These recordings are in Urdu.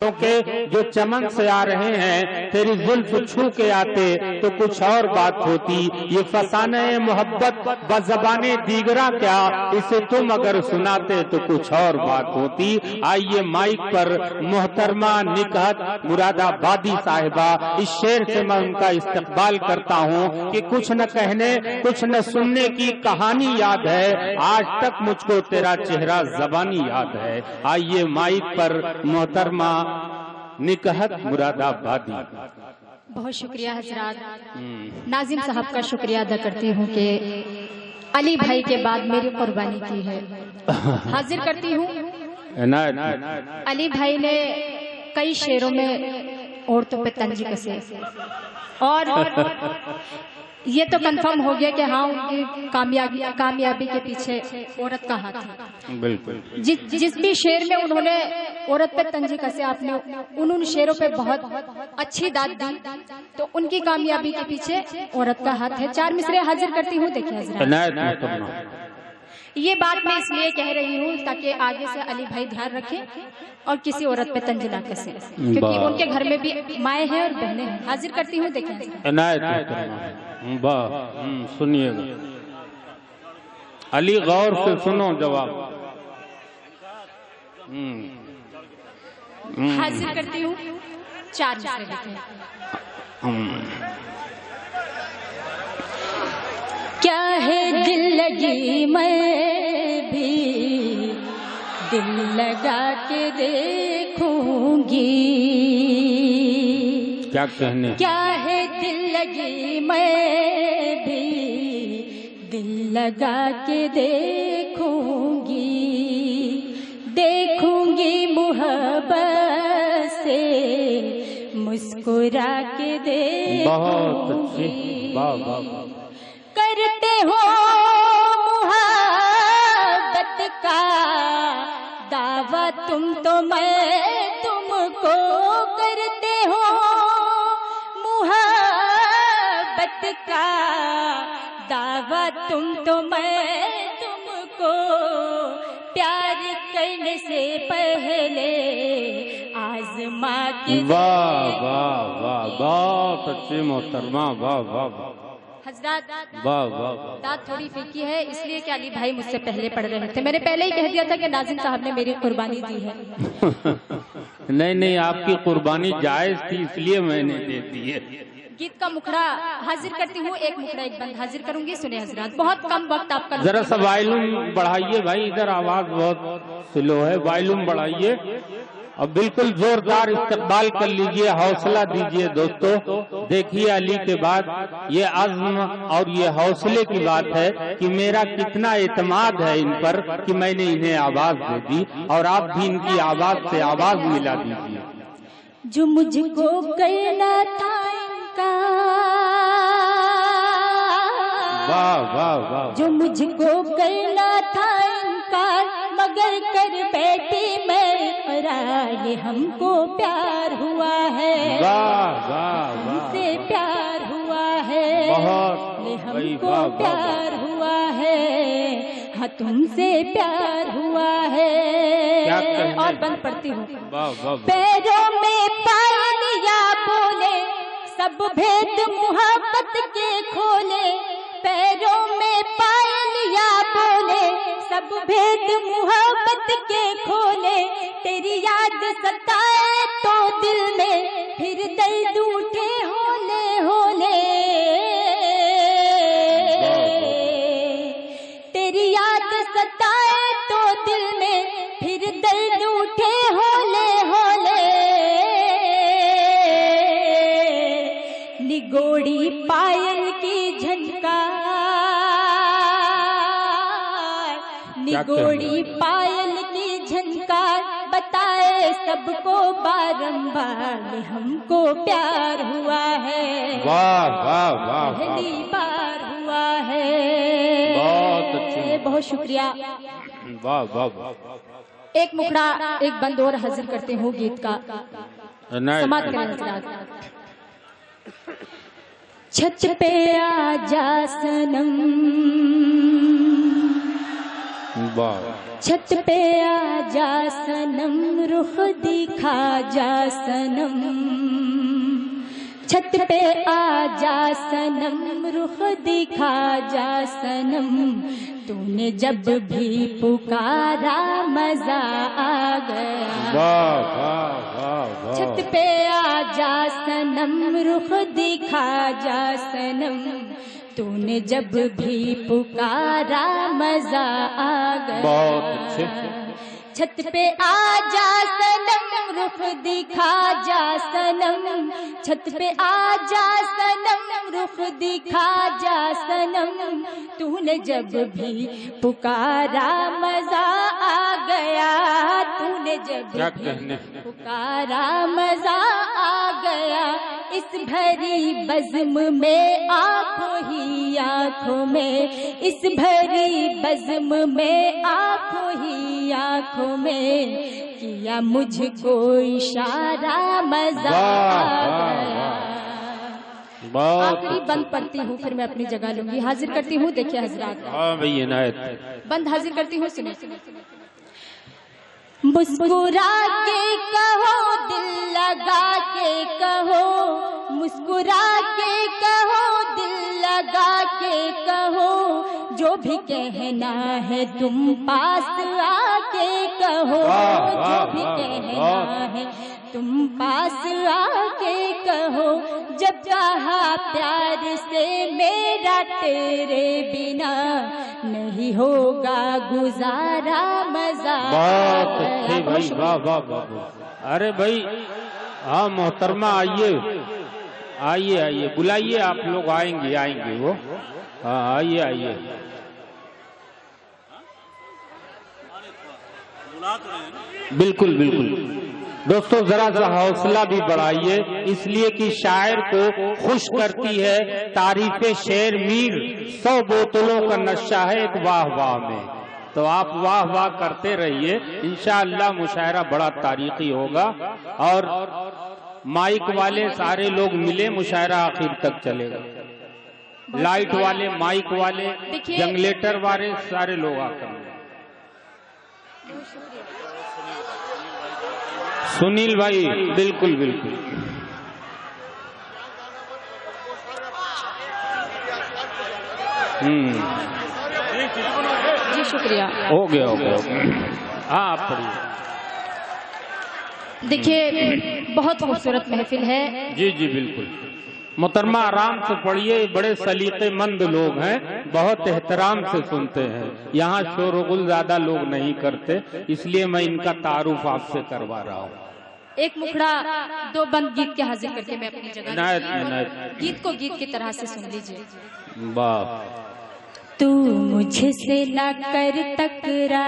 کے جو چمن سے آ رہے ہیں تیری زلف چھو کے آتے تو کچھ اور بات ہوتی. یہ فسانہ محبت بزبان دیگرہ کیا اسے تم اگر سناتے تو کچھ اور بات ہوتی. آئیے مائک پر محترمہ نکہت مراد آبادی صاحبہ، اس شعر سے میں ان کا استقبال کرتا ہوں کہ کچھ نہ کہنے کچھ نہ سننے کی کہانی یاد ہے، آج تک مجھ کو تیرا چہرہ زبانی یاد ہے. آئیے مائک پر محترمہ نکہت مراد آبادی. بہت شکریہ حضرات. ناظم صاحب کا شکریہ ادا کرتی ہوں کہ علی بھائی کے بعد میری قربانی کی ہے. حاضر کرتی ہوں. علی بھائی نے کئی شعروں میں عورتوں پہ طنز کسے اور یہ تو کنفرم ہو گیا کہ ہاں ان کی کامیابی کے پیچھے عورت کا ہاتھ ہے. بالکل. جس بھی شعر میں انہوں نے عورت پہ طنز کسے، آپ نے ان شعروں پہ بہت اچھی داد دی، تو ان کی کامیابی کے پیچھے عورت کا ہاتھ ہے. 4 مصرے حاضر کرتی ہوں. دیکھیں حضرات، یہ بات میں اس لیے کہہ رہی ہوں تاکہ آگے سے علی بھائی دھیان رکھیں اور کسی عورت پہ طنز نہ کسے، کیونکہ ان کے گھر میں بھی مائیں ہیں اور بہنیں ہیں. حاضر کرتی ہوں. دیکھیں سنیے گا علی، غور سے سنو جواب. حاضر کرتی ہوں. 4 مصرے دیکھیں. کیا ہے دل لگی میں بھی دل لگا کے دیکھوں گی، کیا کہنے، کیا ہے دل لگی میں بھی دل لگا کے دیکھوں گی، دیکھوں گی محبت سے مسکرا کے دیکھوں گی. کرتے ہو محبت کا دعویٰ تم تو میں تم کو، کرتے ہو محبت کا دعویٰ تم تو میں تم کو، پیار کرنے سے پہلے آزما کے. واہ واہ واہ، بہت اچھی محترمہ. واہ واہ واہ حضرات. واہ واہ. داد تھوڑی پھیکی ہے اس لیے کہ علی بھائی مجھ سے پہلے پڑھ رہے تھے. میں نے پہلے ہی کہہ دیا تھا کہ ناظم صاحب نے میری قربانی دی ہے. نہیں، آپ کی قربانی جائز تھی اس لیے میں نے دے دی ہے. گیت کا مکھڑا حاضر کرتی ہوں. ایک مکھڑا ایک بند حاضر کروں گی. سنیں حضرات، بہت کم وقت آپ کا. ذرا سا وائلوم بڑھائیے بھائی، ادھر آواز بہت سلو ہے. وائلوم بڑھائیے اور بالکل زوردار استقبال کر لیجئے، حوصلہ دیجئے دوستو. دیکھیے علی کے بعد یہ عزم اور یہ حوصلے کی بات ہے کہ میرا کتنا اعتماد ہے ان پر کہ میں نے انہیں آواز دے دی، اور آپ بھی ان کی آواز سے آواز ملا دیجئے. جو مجھ کو کرنا تھا واہ واہ واہ، جو مجھ کو کرنا تھا انکار مگر کر بیٹھی میں اقرار، یہ ہم کو پیار ہوا ہے. واہ واہ ہم سے پیار ہوا ہے، یہ ہم کو پیار ہوا ہے، ہاں تم سے پیار ہوا ہے. اور بند پڑتی ہوں. پیروں میں پائل یا بولے سب بھید محبت کے کھولے، پیروں میں پائل یا بولے سب بھید محبت کے کھولے، تیری یاد ستائے تو دل میں پھر درد اٹھے ہولے ہولے، تیری یاد ستائے تو دل میں پھر درد اٹھے ہولے ہولے. نگوڑی پائل کی جھنکار، نگوڑی پائل کی جھنکار بتائے سب کو بارمبار، ہم کو پیار ہوا ہے. واہ واہ واہ، پہلی بار ہوا ہے. بہت اچھی، بہت شکریہ. واہ واہ واہ. ایک مکھڑا ایک بند اور حاضر کرتے ہوں گیت کا. سماعت کریں حضرات. چھت پہ آ جا سنم چھت پہ آ جا سنم رخ دکھا جا سنم، چھت پہ آ جا سنم رخ دکھا جا سنم، تو نے جب بھی پکارا مزہ آ گیا۔ چھت پہ آ جا سنم رخ دکھا جا سنم، تو نے جب بھی پکارا مزہ آ گیا۔ چھت پہ آ جا سنم رخ دکھا جا سنم، چھت پہ آ جا سنم رخ دکھا جا سنم، تو نے جب بھی پکارا مزہ آ گیا، تو نے جب بھی پکارا مزہ آ گیا۔ اس بھری بزم میں آنکھوں ہی آنکھوں میں، اس بھری بزم میں آنکھوں ہی آنکھوں میں، کیا مجھ کو اشارہ مزہ آ گیا۔ آخری بند پڑھتی ہوں پھر میں اپنی جگہ لوں گی، حاضر کرتی ہوں، دیکھیے حضرات بند حاضر کرتی ہوں، سنیں۔ مسکرا کے کہو دل لگا کے کہو، مسکرا کے کہو دل لگا کے کہو، جو بھی کہنا ہے تم پاس آ کے کہو، جو بھی کہنا ہے تم پاس آ کے کہو۔ جب کہا پیار سے میرا تیرے بنا نہیں ہوگا گزارا مزہ۔ بہت اچھے بھائی، واہ واہ واہ۔ ارے بھائی ہاں محترمہ آئیے آئیے آئیے، بلائیے، آپ لوگ آئیں گے وہ، ہاں آئیے آئیے۔ بالکل بالکل دوستو، ذرا حوصلہ بھی بڑھائیے، اس لیے کہ شاعر کو خوش کرتی ہے تعریف شعر میر، 100 بوتلوں کا نشہ ہے ایک واہ واہ میں، تو آپ واہ واہ کرتے رہیے، انشاءاللہ مشاعرہ بڑا تاریخی ہوگا، اور مائک والے سارے لوگ ملے، مشاعرہ آخر تک چلے گا، لائٹ والے، مائک والے، جنگلیٹر والے، سارے لوگ آ کر سنیل بھائی، بالکل بالکل۔ جی شکریہ، ہو گیا ہاں آپ پڑھیے۔ دیکھیے بہت خوبصورت محفل ہے۔ جی جی بالکل، محترمہ آرام سے پڑھیے، بڑے سلیقے مند لوگ ہیں، بہت احترام سے سنتے ہیں، یہاں شور و غل زیادہ لوگ نہیں کرتے، اس لیے میں ان کا تعارف آپ سے کروا رہا ہوں۔ ایک مکھڑا 2 بند گیت کے حاضر کر کے میں اپنی جگہ گیت کو گیت کی طرح سے سن لیجئے۔ واہ۔ تو مجھ سے نہ کر تکرار،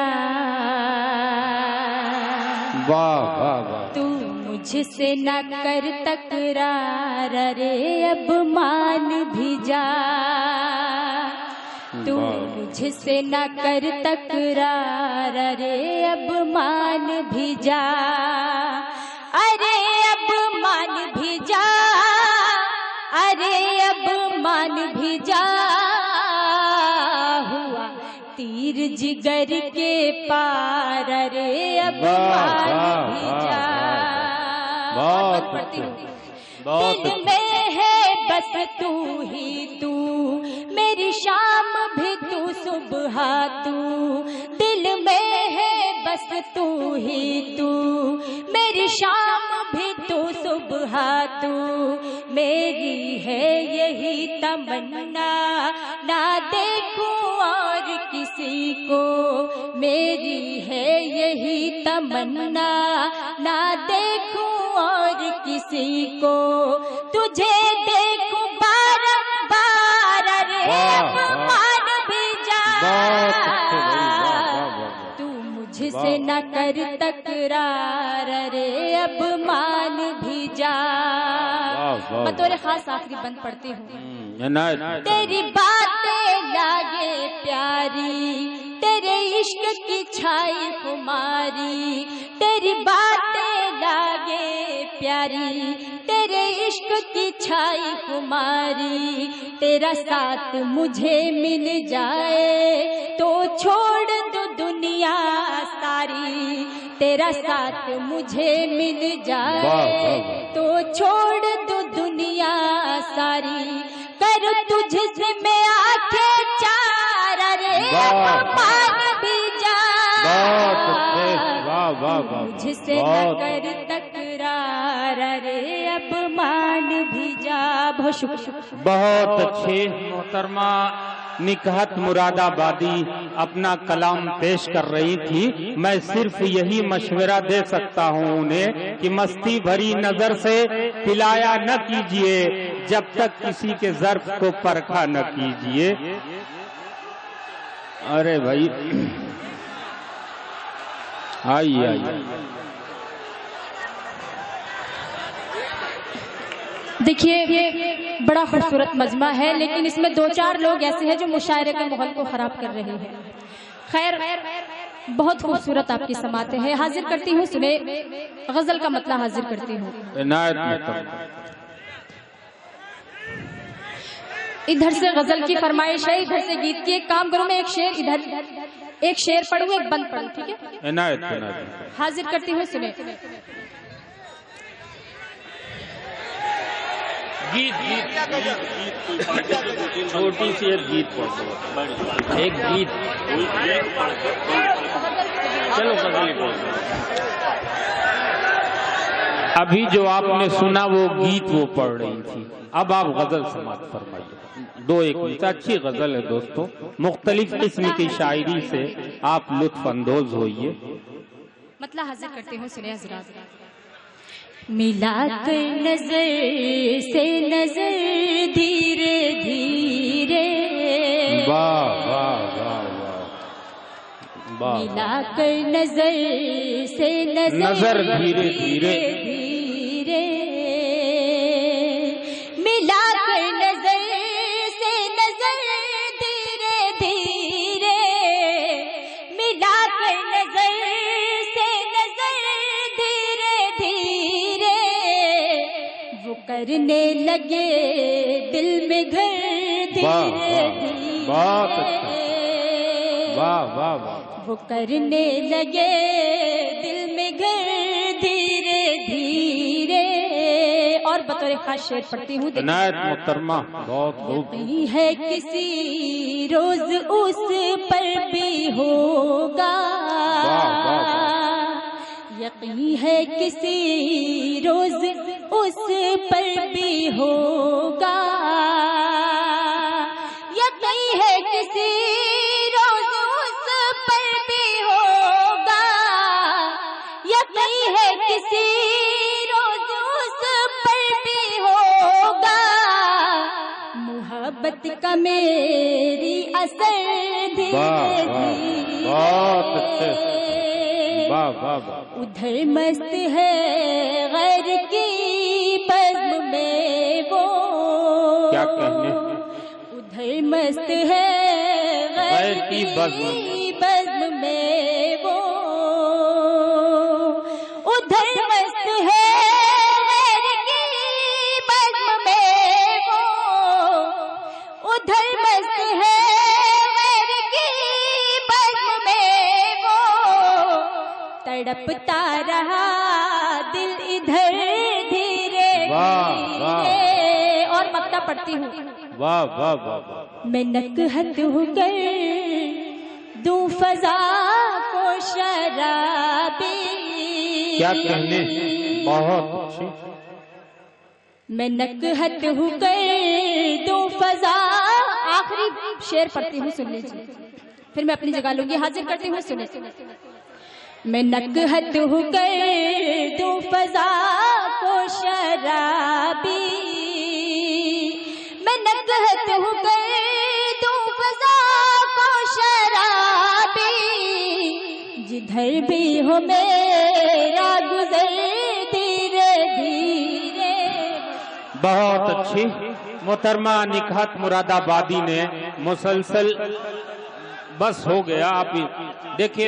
واہ واہ واہ، تو مجھ سے نہ کر تکرار، ارے اب مان بھی جا، تو مجھ سے نہ کر تکرار، ارے اب مان بھی جا، ارے اب مان بھی جا، ارے اب مان بھی جا، ہوا تیر جگر کے پار، ارے اب مان بھی جا۔ دل میں ہے بس تو ہی تو، میری شام بھی تو صبح تو، دل میں ہے بس تو ہی تو، میری شام بھی تو صبح تو، میری ہے یہی تمنا نہ دیکھوں اور کسی کو، میری ہے یہی تمنا نہ دیکھوں اور کسی کو، تجھے دیکھوں بارمبار، ارے اب مان بھی جا، تو مجھ سے نہ کر تکرار، ارے اب مان بھی جا۔ بطور خاص آخری بند پڑھتی ہوں۔ تیری باتیں لگے پیاری، تیرے عشق کی چھائی خماری، تیری باتیں لگے پیاری، تیرے عشق کی چھائی خماری، تیرا ساتھ مجھے مل جائے تو چھوڑ دو دنیا ساری، تیرا ساتھ مجھے مل جائے تو چھوڑ دو دنیا ساری، کر تجھ سے میں آنکھیں چار، رے مان بھی جا مجھ سے نہ کر تکرار، رے اب مان بھی جا۔ بہت شکریہ۔ بہت اچھے محترمہ نکہت مراد آبادی اپنا کلام پیش کر رہی تھی۔ میں صرف یہی مشورہ دے سکتا ہوں انہیں کہ مستی بھری نظر سے پلایا نہ کیجئے جب تک کسی کے ظرف کو پرکھا نہ کیجئے۔ ارے بھائی آئیے دیکھیے بڑا خوبصورت مجمع ہے، لیکن اس میں دو چار لوگ ایسے ہیں جو مشاعرے کے ماحول کو خراب کر رہے ہیں۔ خیر بہت خوبصورت آپ کی سماعتیں ہیں، حاضر کرتی ہوں سنے غزل کا مطلع حاضر کرتی ہوں۔ ادھر سے غزل کی فرمائش ہے، ادھر سے گیت کی۔ ایک کام کروں میں ایک شعر ادھر ایک شعر پڑھوں ایک بند پڑھوں، ٹھیک ہے؟ حاضر کرتی ہوں سنے۔ چھوٹی سی ایک گیت پڑھو، ایک گیت، چلو ابھی جو آپ نے سنا وہ گیت وہ پڑھ رہی تھی، اب آپ غزل سماعت فرمائیے۔ دو ایک اچھی غزل ہے دوستو، مختلف قسم کی شاعری سے آپ لطف اندوز ہوئیے۔ مطلع حاضر کرتے ہوں سنے حضرات۔ ملا کر نظر سے نظر دھیرے دھیرے، ملا کر نظر سے نظر دھیرے دھیرے، ملا کر نظر سے نظر دھیرے دھیرے، ملا کر نظر سے نظر دھیرے دھیرے، وہ کرنے لگے دل میں گھر دھیرے دھیرے، وہ کرنے لگے دل میں گھر دھیرے دھیرے۔ اور بطور خاص شعر پڑھتی ہوں۔ عنایت محترمہ بہت خوب ہے کسی روز اس پر بھی ہوگا، یقین ہے کسی روز اس پر بھی ہوگا، یقین ہے کسی روز اس پر بھی ہوگا، یقین ہے کسی روز اس پر بھی ہوگا، محبت کا میری اثر دھیرے دھیرے، ادھر مست ہے غیر کی بزم میں وہ، کیا کہنے، ادھر مست ہے غیر کی بزم میں وہ، ادھر مست ہے غیر کی بزم میں وہ، ادھر مست ہے غیر کی بزم میں وہ، تڑپتا رہا دل ادھر دھیرے دھیرے۔ اور مقطع پڑھتی ہوں۔ واہ واہ واہ، میں نکہت ہو کر دوں فضا کو شرابی، کیا کہنے، بہت اچھی۔ میں نکہت ہو کر دوں فضا، آخری شعر پڑھتی ہوں سن لیجیے، پھر میں اپنی جگہ لوں گی۔ حاضر کرتی ہوں سنیں۔ میں نکہت ہو کر دوں فضا کو شرابی، میں نکہت ہو کر دوں فضا کو شرابی، جدھر بھی ہو میرا گزر دھیرے دھیرے۔ بہت اچھی محترمہ نکہت مراد آبادی نے مسلسل، بس ہو گیا آپ دیکھیے۔